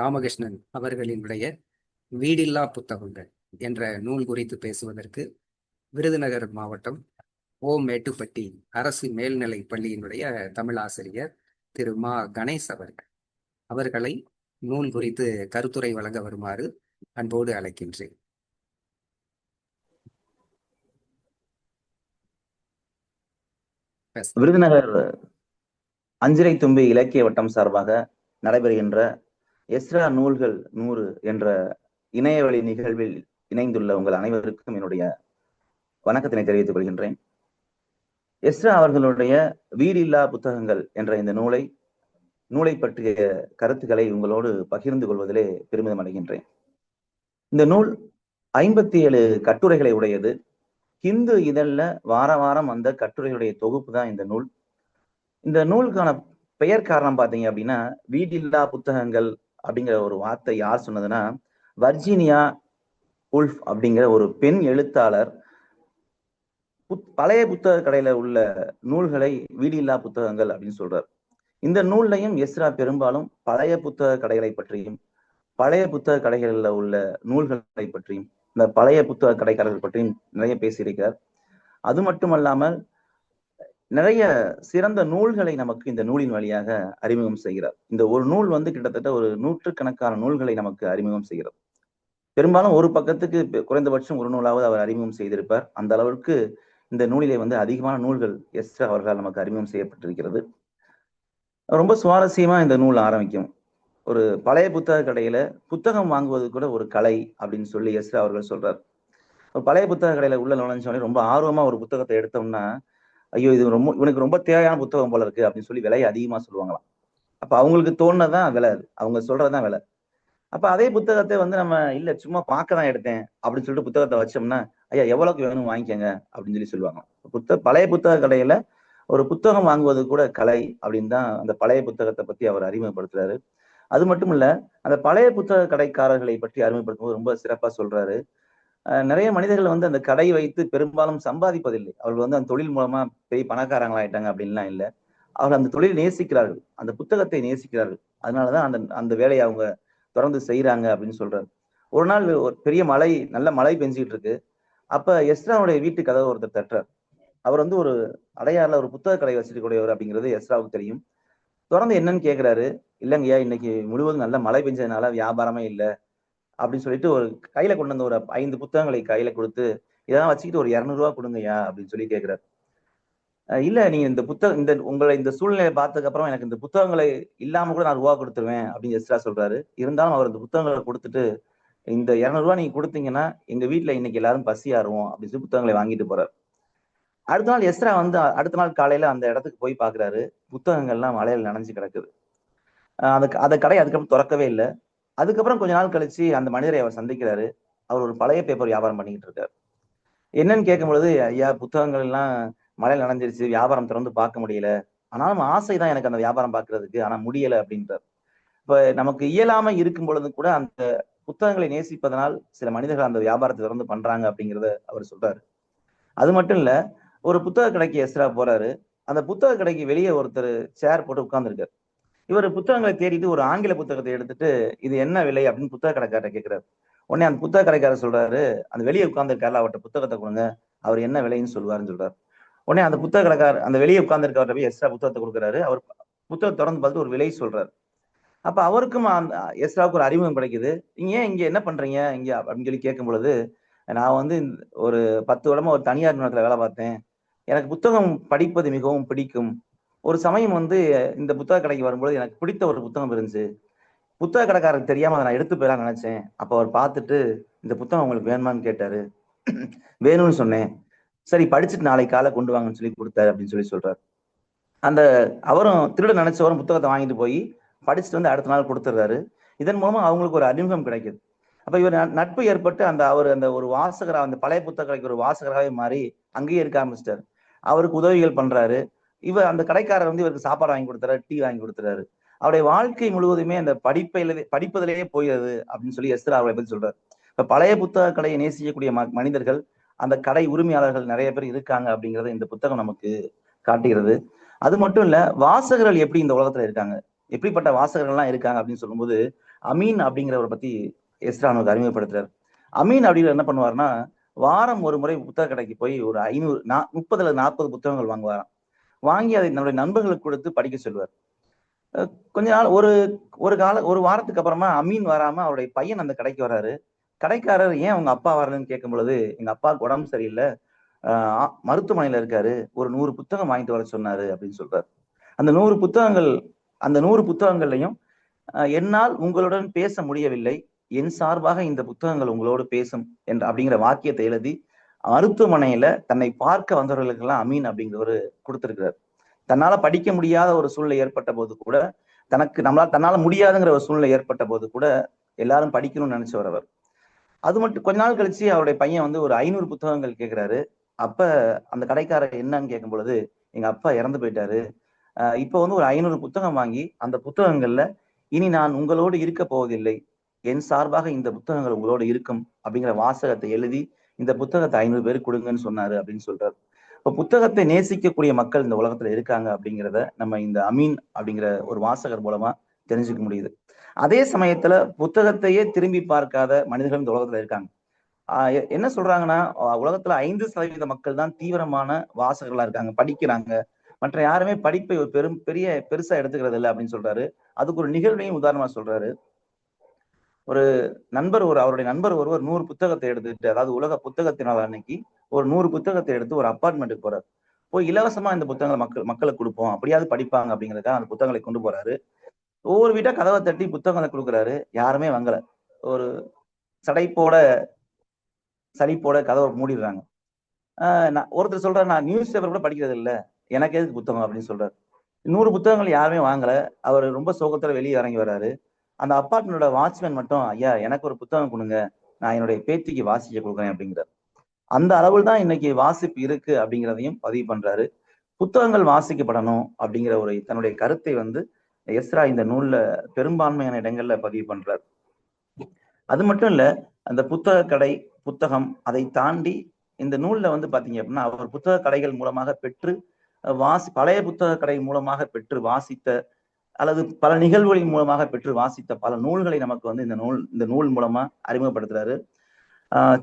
ராமகிருஷ்ணன் அவர்களினுடைய வீடில்லா புத்தகங்கள் என்ற நூல் குறித்து பேசுவதற்கு விருதுநகர் மாவட்டம் மேட்டுப்பட்டி அரசு மேல்நிலை பள்ளியினுடைய தமிழ் ஆசிரியர் திரு மா கணேஷ் அவர்களை நூல் குறித்து கருத்துரை வழங்க வருமாறு அன்போடு அழைக்கின்றேன். விருதுநகர் அஞ்சிரை தும்பி இலக்கிய வட்டம் சார்பாக நடைபெறுகின்ற எஸ்ரா நூல்கள் 100 என்ற இணையவழி நிகழ்வில் இணைந்துள்ள உங்கள் அனைவருக்கும் என்னுடைய வணக்கத்தினை தெரிவித்துக் கொள்கின்றேன். எஸ்ரா அவர்களுடைய வீடில்லா புத்தகங்கள் என்ற இந்த நூலை பற்றிய கருத்துக்களை உங்களோடு பகிர்ந்து கொள்வதிலே பெருமிதம் அடைகின்றேன். இந்த நூல் 57 கட்டுரைகளை உடையது. ஹிந்து இதழ்ல வார வாரம் அந்த கட்டுரைகளுடைய தொகுப்பு தான் இந்த நூல். இந்த நூலுக்கான பெயர் காரணம் பார்த்தீங்க அப்படின்னா, வீடில்லா புத்தகங்கள் அப்படிங்கிற ஒரு வார்த்தை யார் சொன்னதுன்னா, வர்ஜீனியா உல்ஃப் அப்படிங்கிற ஒரு பெண் எழுத்தாளர் பழைய புத்தக கடையில உள்ள நூல்களை வீடில்லா புத்தகங்கள் அப்படின்னு சொல்றார். இந்த நூல்லையும் எஸ்ரா பெரும்பாலும் பழைய புத்தக கடைகளை பற்றியும், பழைய புத்தக கடைகளில் உள்ள நூல்களை பற்றியும், இந்த பழைய புத்தக கடைக்காரர்கள் பற்றியும் நிறைய பேசியிருக்கிறார். அது மட்டுமல்லாமல் நிறைய சிறந்த நூல்களை நமக்கு இந்த நூலின் வழியாக அறிமுகம் செய்கிறார். இந்த ஒரு நூல் கிட்டத்தட்ட ஒரு 100கணக்கான நூல்களை நமக்கு அறிமுகம் செய்கிறது. பெரும்பாலும் ஒரு பக்கத்துக்கு குறைந்தபட்சம் ஒரு நூலாவது அவர் அறிமுகம் செய்திருப்பார். அந்த அளவிற்கு இந்த நூலிலே அதிகமான நூல்கள் எஸ்ரா அவர்களால் நமக்கு அறிமுகம் செய்யப்பட்டிருக்கிறது. ரொம்ப சுவாரஸ்யமா இந்த நூல் ஆரம்பிக்கும். ஒரு பழைய புத்தக கடையில புத்தகம் வாங்குவது கூட ஒரு கலை அப்படின்னு சொல்லி எஸ்ரா அவர்கள் சொல்றார். பழைய புத்தக கடையில உள்ள நுழைஞ்சோடனே ரொம்ப ஆர்வமா ஒரு புத்தகத்தை எடுத்தோம்னா, ஐயோ இது இவனுக்கு ரொம்ப தேவையான புத்தகம் போல இருக்கு அப்படின்னு சொல்லி விலையை அதிகமா சொல்லுவாங்களாம். அப்ப அவங்களுக்கு தோணுனதான் விலை, அவங்க சொல்றதுதான் விலை. அப்ப அதே புத்தகத்தை நம்ம இல்ல சும்மா பார்க்கதான் எடுத்தேன் அப்படின்னு சொல்லிட்டு புத்தகத்தை வச்சோம்னா, ஐயா எவ்வளவுக்கு வேணும் வாங்கிக்கங்க அப்படின்னு சொல்லி சொல்லுவாங்க. பழைய புத்தக கடையில ஒரு புத்தகம் வாங்குவது கூட கலை அப்படின்னு தான் அந்த பழைய புத்தகத்தை பத்தி அவர் அறிமுகப்படுத்துறாரு. அது மட்டும் இல்ல, அந்த பழைய புத்தக கடைக்காரர்களை பற்றி அறிமுகப்படுத்தும் போது ரொம்ப சிறப்பா சொல்றாரு. நிறைய மனிதர்கள் அந்த கடை வைத்து பெரும்பாலும் சம்பாதிப்பதில்லை. அவர்கள் அந்த தொழில் மூலமா பெரிய பணக்காரங்களாயிட்டாங்க அப்படின்லாம் இல்லை. அவர்கள் அந்த தொழில் நேசிக்கிறார்கள், அந்த புத்தகத்தை நேசிக்கிறார்கள். அதனாலதான் அந்த வேலையை அவங்க தொடர்ந்து செய்யறாங்க அப்படின்னு சொல்றாரு. ஒரு நாள் ஒரு பெரிய மழை, நல்ல மழை பெஞ்சிட்டு இருக்கு. அப்ப எஸ்ராவுடைய வீட்டு கதவை ஒருத்தர் தட்டுறார். அவர் ஒரு அடையாறுல ஒரு புத்தக கடை வச்சுட்டு கூடியவர் அப்படிங்கிறது எஸ்ராவுக்கு தெரியும். தொடர்ந்து என்னன்னு கேட்கிறாரு. இல்லைங்கய்யா, இன்னைக்கு முழுவதும் நல்ல மழை பெஞ்சதுனால வியாபாரமே இல்லை அப்படின்னு சொல்லிட்டு ஒரு கையில கொண்டு வந்த ஒரு 5 புத்தகங்களை கையில கொடுத்து, இதெல்லாம் வச்சுக்கிட்டு ஒரு 200 ரூபா கொடுங்கய்யா அப்படின்னு சொல்லி கேட்கிறாரு. இல்ல, நீங்க உங்களை இந்த சூழ்நிலையை பார்த்ததுக்கு அப்புறம் எனக்கு இந்த புத்தகங்களை இல்லாம கூட நான் ரூபா கொடுத்துருவேன் அப்படின்னு எஸ்ரா சொல்றாரு. இருந்தாலும் அவர் இந்த புத்தகங்களை கொடுத்துட்டு, இந்த 200 ரூபா நீங்க கொடுத்தீங்கன்னா எங்க வீட்டுல இன்னைக்கு எல்லாரும் பசி ஆறுவோம் அப்படின்னு சொல்லி புத்தகங்களை வாங்கிட்டு போறாரு. அடுத்த நாள் எஸ்ரா அடுத்த நாள் காலையில அந்த இடத்துக்கு போய் பாக்குறாரு. புத்தகங்கள்லாம் மழையில நனைஞ்சு கிடக்குது. அந்த கடை அதுக்கப்புறம் திறக்கவே இல்லை. அதுக்கப்புறம் கொஞ்ச நாள் கழிச்சு அந்த மனிதரை அவர் சந்திக்கிறாரு. அவர் ஒரு பழைய பேப்பர் வியாபாரம் பண்ணிக்கிட்டு இருக்காரு. என்னன்னு கேட்கும் பொழுது, ஐயா புத்தகங்கள் எல்லாம் மழையில நனைஞ்சிருச்சு, வியாபாரம் திறந்து பார்க்க முடியல. ஆனாலும் ஆசைதான் எனக்கு அந்த வியாபாரம் பார்க்கறதுக்கு, ஆனா முடியல அப்படின்றார். இப்ப நமக்கு இயலாம இருக்கும் பொழுது கூட அந்த புத்தகங்களை நேசிப்பதனால் சில மனிதர்கள் அந்த வியாபாரத்தை திறந்து பண்றாங்க அப்படிங்கிறத அவர் சொல்றாரு. அது மட்டும் இல்ல, ஒரு புத்தக கடைக்கு எஸ்ரா போறாரு. அந்த புத்தக கடைக்கு வெளியே ஒருத்தர் சேர் போட்டு உட்கார்ந்துருக்காரு. இவர் புத்தகங்களை தேடிட்டு ஒரு ஆங்கில புத்தகத்தை எடுத்துட்டு, இது என்ன விலை அப்படின்னு புத்தக கடைக்காரர் கேட்கிறாரு. உடனே அந்த புத்தக கடைக்காரர் சொல்றாரு, அந்த வெளியே உட்கார்ந்துருக்காருல அவர்கிட்ட புத்தகத்தை கொடுங்க, அவர் என்ன விலைன்னு சொல்லுவாருன்னு சொல்றாரு. உடனே அந்த புத்தக கடைக்காரர் அந்த வெளியே உட்கார்ந்துருக்கவர்கிட்ட போய் எஸ்ரா புத்தகத்தை கொடுக்குறாரு. அவர் புத்தகத்தை திறந்து பார்த்து ஒரு விலை சொல்றாரு. அப்ப அவருக்கும் எஸ்ராவுக்கு ஒரு அறிமுகம் கிடைக்குது. நீங்க ஏன் இங்க என்ன பண்றீங்க இங்க அப்படின்னு சொல்லி கேட்கும் பொழுது, நான் ஒரு 10 வருடமா ஒரு தனியார் நிறுவனத்துல வேலை பார்த்தேன். எனக்கு புத்தகம் படிப்பது மிகவும் பிடிக்கும். ஒரு சமயம் இந்த புத்தக கடைக்கு வரும்போது எனக்கு பிடித்த ஒரு புத்தகம் இருந்துச்சு. புத்தக கடைக்காரருக்கு தெரியாம அதை நான் எடுத்து போயிடலாம் நினைச்சேன். அப்ப அவர் பார்த்துட்டு, இந்த புத்தகம் உங்களுக்கு வேணுமான்னு கேட்டாரு. வேணும்னு சொன்னேன். சரி படிச்சுட்டு நாளைக்கு காலை கொண்டு வாங்கன்னு சொல்லி கொடுத்தாரு அப்படின்னு சொல்லி சொல்றாரு. அவரும் திருட நினைச்சவரும் புத்தகத்தை வாங்கிட்டு போய் படிச்சுட்டு அடுத்த நாள் கொடுத்துடுறாரு. இதன் மூலமா அவங்களுக்கு ஒரு அறிமுகம் கிடைக்குது. அப்ப இவர் நட்பு ஏற்பட்டு அவர் அந்த ஒரு வாசகரா, அந்த பழைய புத்தக கடைக்கு ஒரு வாசகராகவே மாறி அங்கேயே இருக்க ஆரம்பிச்சிட்டாரு. அவருக்கு உதவிகள் பண்றாரு. அந்த கடைக்காரர் இவருக்கு சாப்பாடு வாங்கி கொடுத்துறாரு, டீ வாங்கி கொடுத்துறாரு. அவருடைய வாழ்க்கை முழுவதுமே அந்த படிப்பதிலேயே போயிடுது அப்படின்னு சொல்லி எஸ்ரா அவரை பத்தி சொல்றாரு. இப்ப பழைய புத்தக கடையை நேசிக்கக்கூடிய மனிதர்கள், அந்த கடை உரிமையாளர்கள் நிறைய பேர் இருக்காங்க அப்படிங்கறத இந்த புத்தகம் நமக்கு காட்டுகிறது. அது மட்டும் இல்ல, வாசகர்கள் எப்படி இந்த உலகத்துல இருக்காங்க, எப்படிப்பட்ட வாசகர்கள்லாம் இருக்காங்க அப்படின்னு சொல்லும்போது, அமீன் அப்படிங்கிறவரை பத்தி எஸ்ரா நமக்கு அறிமுகப்படுத்துறாரு. அமீன் அப்படிங்கிற என்ன பண்ணுவாருன்னா, வாரம் ஒரு முறை புத்தக கடைக்கு போய் ஒரு 30 அல்லது 40 புத்தகங்கள் வாங்குவாராம். வாங்கி அதை நம்முடைய நண்பர்களுக்கு கொடுத்து படிக்க சொல்லுவார். கொஞ்ச நாள் ஒரு வாரத்துக்கு அப்புறமா அமீன் வராம அவருடைய பையன் அந்த கடைக்கு வராரு. கடைக்காரர் ஏன் உங்க அப்பா வரலன்னு கேட்கும் பொழுது, எங்க அப்பாவுக்கு உடம்பு சரியில்லை, மருத்துவமனையில இருக்காரு, ஒரு 100 புத்தகம் வாங்கிட்டு வர சொன்னாரு அப்படின்னு சொல்றாரு. அந்த 100 புத்தகங்கள் அந்த 100 புத்தகங்கள்லையும் என்னால் உங்களுடன் பேச முடியவில்லை, என் சார்பாக இந்த புத்தகங்கள் உங்களோடு பேசும் என்ற அப்படிங்கிற வாக்கியத்தை எழுதி மருத்துவமனையில தன்னை பார்க்க வந்தவர்களுக்கெல்லாம் அமீன் அப்படிங்கிறவரு கொடுத்திருக்கிறார். தன்னால படிக்க முடியாத ஒரு சூழ்நிலை ஏற்பட்ட போது கூட, தன்னால முடியாதுங்கிற ஒரு சூழ்நிலை ஏற்பட்ட போது கூட எல்லாரும் படிக்கணும்னு நினைச்சவர் அவர். அது மட்டும் கொஞ்ச நாள் கழிச்சு அவருடைய பையன் வந்து ஒரு 500 புத்தகங்கள் கேட்கிறாரு. அப்ப அந்த கடைக்காரர் என்னன்னு கேட்கும் பொழுது, எங்க அப்பா இறந்து போயிட்டாரு, இப்ப வந்து ஒரு 500 புத்தகம் வாங்கி அந்த புத்தகங்கள்ல இனி நான் உங்களோடு இருக்க போவதில்லை, என் சார்பாக இந்த புத்தகங்கள் உங்களோடு இருக்கும் அப்படிங்கிற வாசகத்தை எழுதி இந்த புத்தகத்தை 500 பேருக்கு கொடுங்கன்னு சொன்னாரு அப்படின்னு சொல்றாரு. இப்ப புத்தகத்தை நேசிக்கக்கூடிய மக்கள் இந்த உலகத்துல இருக்காங்க அப்படிங்கிறத நம்ம இந்த அமீன் அப்படிங்கிற ஒரு வாசகர் மூலமா தெரிஞ்சுக்க முடியுது. அதே சமயத்துல புத்தகத்தையே திரும்பி பார்க்காத மனிதர்கள் இந்த உலகத்துல இருக்காங்க. என்ன சொல்றாங்கன்னா, உலகத்துல 5% மக்கள் தான் தீவிரமான வாசகர்களா இருக்காங்க, படிக்கிறாங்க. மற்ற யாருமே படிப்பை ஒரு பெருசா எடுத்துக்கிறது இல்லை அப்படின்னு சொல்றாரு. அதுக்கு ஒரு நிகழ்வையும் உதாரணமா சொல்றாரு. அவருடைய நண்பர் ஒருவர் 100 புத்தகத்தை எடுத்துட்டு, அதாவது உலக புத்தகத்தினால் அன்னைக்கு ஒரு 100 புத்தகத்தை எடுத்து ஒரு அப்பார்ட்மெண்ட்டுக்கு போறாரு. போய் இலவசமா இந்த புத்தகங்களை மக்களுக்கு கொடுப்போம், அப்படியாவது படிப்பாங்க அப்படிங்கிறதுக்காக அந்த புத்தகங்களை கொண்டு போறாரு. ஒவ்வொரு வீட்டா கதவை தட்டி புத்தகங்களை கொடுக்குறாரு. யாருமே வாங்கல. ஒரு சலிப்போட கதவை மூடிடுறாங்க. ஒருத்தர் சொல்றாரு, நான் நியூஸ் பேப்பர் கூட படிக்கிறது இல்லை, எனக்கு எதுக்கு புத்தகம் அப்படின்னு சொல்றாரு. 100 புத்தகங்கள் யாருமே வாங்கல. அவர் ரொம்ப சோகத்துல வெளியே இறங்கி வர்றாரு. அந்த அப்பார்ட்மெண்டோட வாட்ச்மேன் மட்டும், ஐயா எனக்கு ஒரு புத்தகம் கொடுங்க, நான் என்னுடைய பேத்திக்கு வாசிக்க கொடுக்குறேன் அப்படிங்கிறார். அந்த அளவில் தான் இன்னைக்கு வாசிப்பு இருக்கு அப்படிங்கிறதையும் பதிவு பண்றாரு. புத்தகங்கள் வாசிக்கப்படணும் அப்படிங்கிற ஒரு தன்னுடைய கருத்தை வந்து எஸ்ரா இந்த நூல்ல பெரும்பான்மையான இடங்கள்ல பதிவு பண்றாரு. அது மட்டும் இல்ல, அந்த புத்தக கடை, புத்தகம், அதை தாண்டி இந்த நூல்ல வந்து பாத்தீங்க அப்படின்னா, அவர் புத்தக கடைகள் மூலமாக பெற்று பழைய புத்தக கடை மூலமாக பெற்று வாசித்த அல்லது பல நிகழ்வுகளின் மூலமாக பெற்று வாசித்த பல நூல்களை நமக்கு வந்து இந்த நூல் மூலமா அறிமுகப்படுத்துறாரு.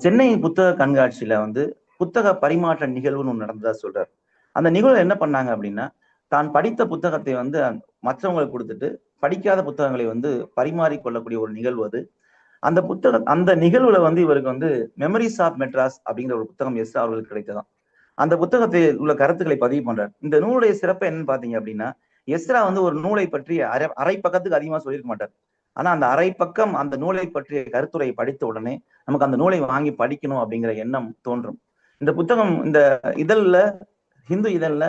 சென்னை புத்தக கண்காட்சியில வந்து புத்தக பரிமாற்ற நிகழ்வுன்னு ஒன்று நடந்ததா சொல்றாரு. அந்த நிகழ்வு என்ன பண்ணாங்க அப்படின்னா, தான் படித்த புத்தகத்தை வந்து மற்றவங்களுக்கு கொடுத்துட்டு படிக்காத புத்தகங்களை வந்து பரிமாறி கொள்ளக்கூடிய ஒரு நிகழ்வு அது. அந்த நிகழ்வுல வந்து இவருக்கு வந்து மெமரிஸ் ஆஃப் மெட்ராஸ் அப்படிங்கிற ஒரு புத்தகம் எஸ் அவர்களுக்கு கிடைத்ததாம். அந்த புத்தகத்தில் உள்ள கருத்துக்களை பதிவு பண்றார். இந்த நூலுடைய சிறப்பு என்னன்னு பாத்தீங்க அப்படின்னா, எஸ்ரா வந்து ஒரு நூலை பற்றி அரை பக்கத்துக்கு அதிகமா சொல்லியிருக்க மாட்டார். ஆனா அந்த அரை பக்கம் அந்த நூலை பற்றிய கருத்துரையை படித்த உடனே நமக்கு அந்த நூலை வாங்கி படிக்கணும் அப்படிங்கிற எண்ணம் தோன்றும். இந்த புத்தகம் இந்த ஹிந்து இதழ்ல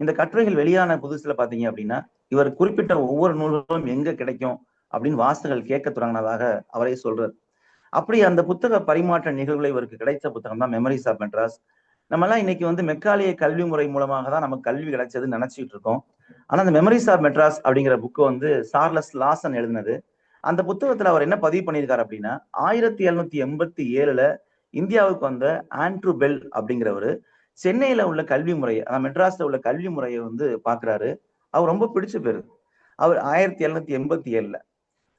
இந்த கட்டுரைகள் வெளியான புதுசுல பாத்தீங்க அப்படின்னா, இவர் குறிப்பிட்ட ஒவ்வொரு நூல்களும் எங்க கிடைக்கும் அப்படின்னு வாசகர்கள் கேட்க தொடங்கினதாக அவரே சொல்றார். அப்படி அந்த புத்தக பரிமாற்ற நிகழ்வுல இவருக்கு கிடைத்த புத்தகம் தான் மெமரிஸ் ஆஃப் மெட்ராஸ். நம்ம எல்லாம் இன்னைக்கு வந்து மெக்காலிய கல்வி முறை மூலமாக தான் நமக்கு கல்வி கிடைச்சதுன்னு நினைச்சிட்டு இருக்கோம். ஆனா அந்த மெமரிஸ் ஆஃப் மெட்ராஸ் அப்படிங்கிற புக்கு வந்து சார்லஸ் லாசன் எழுதினது. அந்த புத்தகத்துல அவர் என்ன பதிவு பண்ணியிருக்காரு அப்படின்னா, 1787 இந்தியாவுக்கு வந்த ஆண்ட்ரூ பெல் அப்படிங்கிறவரு சென்னையில உள்ள கல்வி முறையை, மெட்ராஸ்ல உள்ள கல்வி முறையை வந்து பாக்குறாரு. அவர் ரொம்ப பிடிச்சு போயிரு. அவர் 1787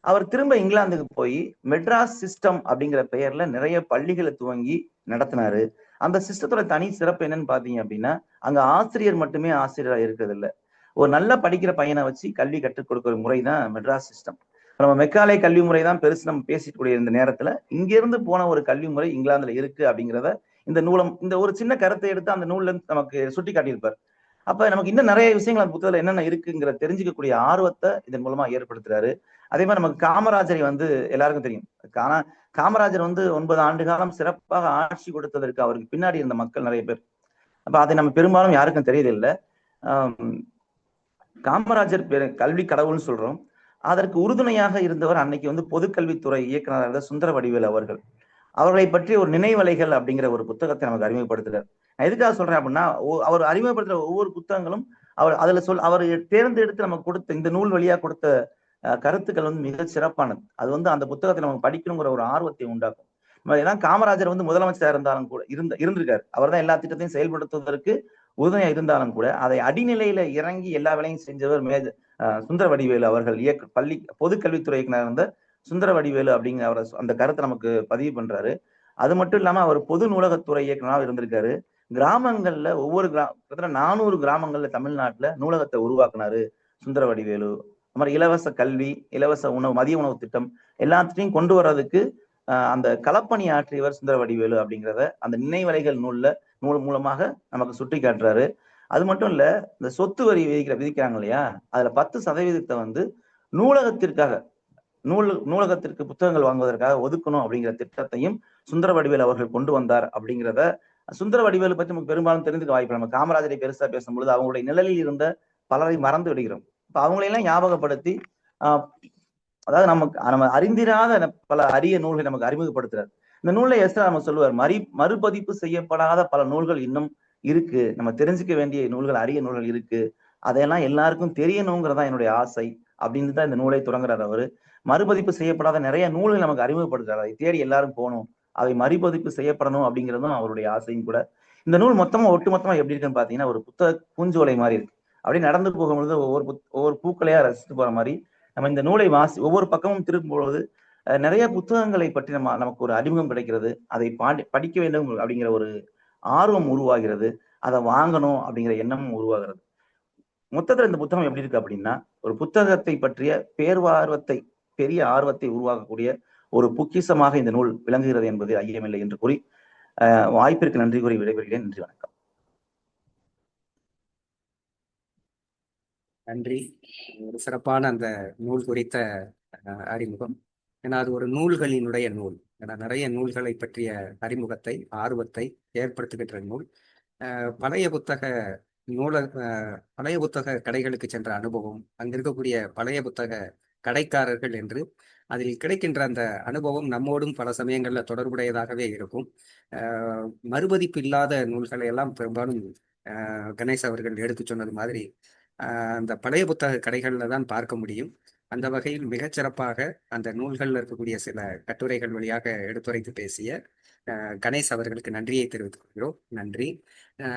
அவர் திரும்ப இங்கிலாந்துக்கு போய் மெட்ராஸ் சிஸ்டம் அப்படிங்கிற பெயர்ல நிறைய பள்ளிகளை துவங்கி நடத்தினாரு. அந்த சிஸ்டத்தோட தனி சிறப்பு என்னன்னு பாத்தீங்க அப்படின்னா, அங்க ஆசிரியர் மட்டுமே ஆசிரியரா இருக்கிறது இல்லை, ஒரு நல்லா படிக்கிற பையனை வச்சு கல்வி கற்றுக் கொடுக்கிற முறை தான் மெட்ராஸ் சிஸ்டம். நம்ம மெக்காலே கல்வி முறை தான் பெருசு நம்ம பேசிக்கூடிய இந்த நேரத்துல இங்கிருந்து போன ஒரு கல்வி முறை இங்கிலாந்துல இருக்கு அப்படிங்கிறத இந்த ஒரு சின்ன கருத்தை எடுத்து அந்த நூல்ல இருந்து நமக்கு சுட்டி காட்டியிருப்பார். அப்ப நமக்கு இன்னும் நிறைய விஷயங்கள் அந்த புத்தகத்துல என்னென்ன இருக்குங்கிற தெரிஞ்சுக்கக்கூடிய ஆர்வத்தை இதன் மூலமா ஏற்படுத்துறாரு. அதே மாதிரி நமக்கு காமராஜரை வந்து எல்லாருக்கும் தெரியும். ஆனா காமராஜர் வந்து 9 ஆண்டு காலம் சிறப்பாக ஆட்சி கொடுத்ததற்கு அவருக்கு பின்னாடி இருந்த மக்கள் நிறைய பேர். அப்ப அதை நம்ம பெரும்பாலும் யாருக்கும் தெரியதில்லை. காமராஜர் கல்வி கடவுள்னு சொல்றோம். அதற்கு உறுதுணையாக இருந்தவர் அன்னைக்கு வந்து பொதுக்கல்வித்துறை இயக்குநராக இருந்த சுந்தர வடிவேல் அவர்கள். அவர்களை பற்றி ஒரு நினைவலைகள் அப்படிங்கிற ஒரு புத்தகத்தை நமக்கு அறிமுகப்படுத்துறார். நான் எதுக்காக சொல்றேன் அப்படின்னா, அவர் அறிமுகப்படுத்துற ஒவ்வொரு புத்தகங்களும் அவர் தேர்ந்தெடுத்து நமக்கு கொடுத்த இந்த நூல் வழியா கொடுத்த கருத்துக்கள் வந்து மிக சிறப்பானது. அது வந்து அந்த புத்தகத்தை நமக்கு படிக்கணுங்கிற ஒரு ஆர்வத்தை உண்டாக்கும். ஏன்னா காமராஜர் வந்து முதலமைச்சராக இருந்தாலும் கூட இருந்திருக்காரு. அவர் தான் எல்லா திட்டத்தையும் செயல்படுத்துவதற்கு உறுதுணையா இருந்தாலும் கூட அதை அடிநிலையில இறங்கி எல்லா வேலையும் செஞ்சவர் சுந்தர வடிவேலு அவர்கள் பொதுக்கல்வித்துறை இயக்குனர் இருந்த சுந்தர வடிவேலு அப்படிங்கிற அவரை அந்த கருத்தை நமக்கு பதிவு பண்றாரு. அது மட்டும் இல்லாம அவர் பொது நூலகத்துறை இயக்குனராக இருந்திருக்காரு. கிராமங்கள்ல கிட்டத்தட்ட 400 கிராமங்கள்ல தமிழ்நாட்டுல நூலகத்தை உருவாக்குனாரு சுந்தர வடிவேலு. அது மாதிரி இலவச கல்வி, இலவச உணவு, மதிய உணவு திட்டம் எல்லாத்தையும் கொண்டு வர்றதுக்கு அந்த களப்பணி ஆற்றியவர் சுந்தர வடிவேலு அப்படிங்கிறத அந்த நினைவலைகள் நூல் மூலமாக நமக்கு சுட்டி காட்டுறாரு. அது மட்டும் இல்ல, இந்த சொத்து வரி விதிக்கிறாங்க இல்லையா, அதுல 10% வந்து நூலகத்திற்காக நூலகத்திற்கு புத்தகங்கள் வாங்குவதற்காக ஒதுக்கணும் அப்படிங்கிற திட்டத்தையும் சுந்தர வடிவேலு அவர்கள் கொண்டு வந்தார் அப்படிங்கிறத சுந்தர வடிவேலு பற்றி நமக்கு பெரும்பாலும் தெரிஞ்சுக்க வாய்ப்பு. நம்ம காமராஜரை பெருசா பேசும்பொழுது அவங்களுடைய நிழலில் இருந்த பலரை மறந்து விடுகிறோம். இப்ப அவங்களையெல்லாம் ஞாபகப்படுத்தி ஆஹ் அதாவது நம்ம அறிந்திராத பல அரிய நூல்களை நமக்கு அறிமுகப்படுத்துறாரு. இந்த நூல்ல எஸ்ரா நம்ம சொல்லுவார், மறுபதிப்பு செய்யப்படாத பல நூல்கள் இன்னும் இருக்கு, நம்ம தெரிஞ்சுக்க வேண்டிய நூல்கள், அரிய நூல்கள் இருக்கு, அதையெல்லாம் எல்லாருக்கும் தெரியணுங்கிறதா என்னுடைய ஆசை அப்படின்னு தான் இந்த நூலை தொடங்குறாரு அவரு. மறுபதிப்பு செய்யப்படாத நிறைய நூல்கள் நமக்கு அறிமுகப்படுத்துறாரு. அதை தேடி எல்லாரும் போகணும், அவை மறுபதிப்பு செய்யப்படணும் அப்படிங்கிறதும் அவருடைய ஆசையும் கூட. இந்த நூல் ஒட்டுமொத்தமா எப்படி இருக்குன்னு பாத்தீங்கன்னா, ஒரு புத்தக பூஞ்சோலை மாதிரி இருக்கு. அப்படியே நடந்து போகும்பொழுது ஒவ்வொரு பூக்களையா ரசித்து போற மாதிரி நம்ம இந்த நூலை ஒவ்வொரு பக்கமும் திரும்பும் பொழுது நிறைய புத்தகங்களை பற்றி நமக்கு ஒரு அறிமுகம் கிடைக்கிறது. அதை படிக்க வேண்டும் அப்படிங்கிற ஒரு ஆர்வம் உருவாகிறது. அதை வாங்கணும் அப்படிங்கிற எண்ணமும் உருவாகிறது. மொத்தத்துல இந்த புத்தகம் எப்படி இருக்கு அப்படின்னா, ஒரு புத்தகத்தை பற்றிய பெரிய ஆர்வத்தை உருவாக்கக்கூடிய ஒரு பொக்கிஷமாக இந்த நூல் விளங்குகிறது என்பது ஐயமில்லை என்று கூறி வாய்ப்பிற்கு நன்றி கூறி விடைபெறுகிறேன். நன்றி, வணக்கம். நன்றி. ஒரு சிறப்பான அந்த நூல் குறித்த அறிமுகம். ஏன்னா அது ஒரு நூல்களினுடைய நூல். ஏன்னா நிறைய நூல்களை பற்றிய அறிமுகத்தை, ஆர்வத்தை ஏற்படுத்துகின்ற நூல். பழைய புத்தக பழைய புத்தக கடைகளுக்கு சென்ற அனுபவம், அங்க இருக்கக்கூடிய பழைய புத்தக கடைக்காரர்கள் என்று அதில் கிடைக்கின்ற அந்த அனுபவம் நம்மோடும் பல சமயங்கள்ல தொடர்புடையதாகவே இருக்கும். மறுபதிப்பு இல்லாத நூல்களை எல்லாம் பெரும்பாலும் கணேஷ் அவர்கள் எடுத்து சொன்னது மாதிரி அந்த பழைய புத்தக கடைகள்ல தான் பார்க்க முடியும். அந்த வகையில் மிகச்சிறப்பாக அந்த நூல்கள்ல இருக்கக்கூடிய சில கட்டுரைகள் வழியாக எடுத்துரைத்து பேசிய கணேஷ் அவர்களுக்கு நன்றியை தெரிவித்துக் கொள்கிறோம். நன்றி.